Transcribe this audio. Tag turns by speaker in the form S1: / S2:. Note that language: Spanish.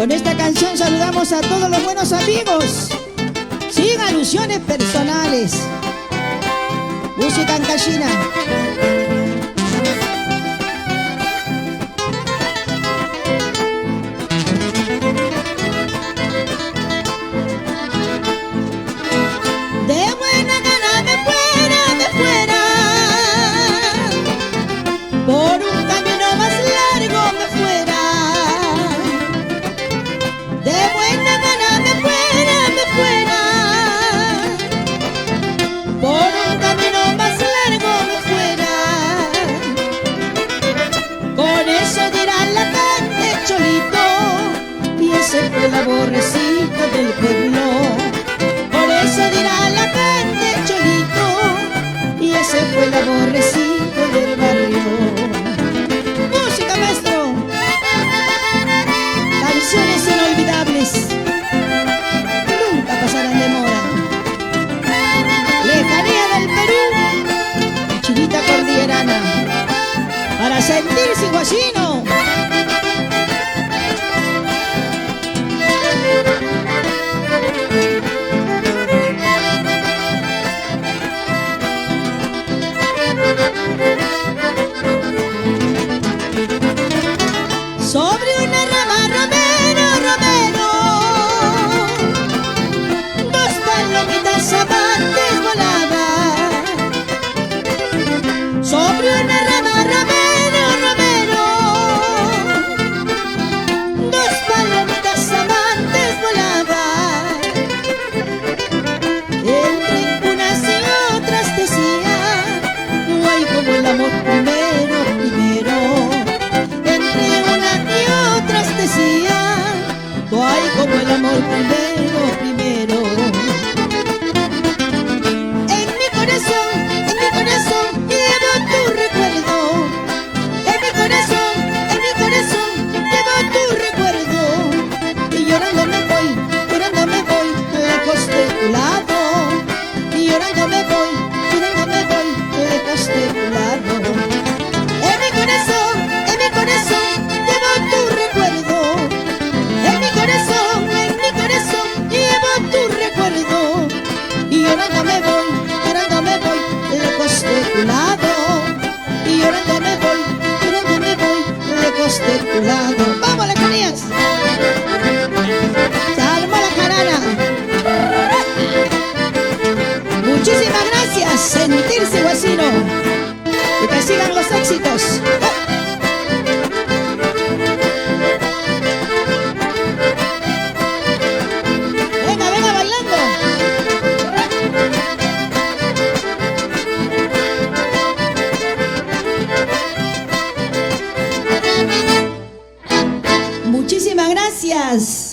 S1: Con esta canción saludamos a todos los buenos amigos, sin alusiones personales. Música ancashina. De buena gana me fuera, por un camino más largo me fuera. De buena gana me fuera, por un camino más largo me fuera. Con eso dirá la gente Cholito, y ese fue el aborrecito del pueblo. Por eso dirá la gente Cholito, y ese fue el aborrecito del barrio. Música, maestro. Canciones inolvidables, nunca pasarán de moda. Lejanía del Perú, Chinita Cordillerana, para sentirse guachino. Sobre una rama romero, dos palomitas amantes volaban. Sobre una rama romero, dos palomitas amantes volaban. Entre unas y otras decían, no hay como el amor primero. No hay como el amor primero. En mi corazón llevo tu recuerdo. En mi corazón llevo tu recuerdo. Y llorando me voy lejos de tu lado. Y llorando me voy lejos de tu lado. En mi corazón llevo tu recuerdo. En mi corazón llevo tu recuerdo. Y llorando me voy lejos de tu lado. Y llorando me voy lejos de tu lado. ¡Vamos, lejanías! Se armó la jarana. Muchísimas gracias, sentirse guasino. Y que sigan los éxitos. Muchísimas gracias.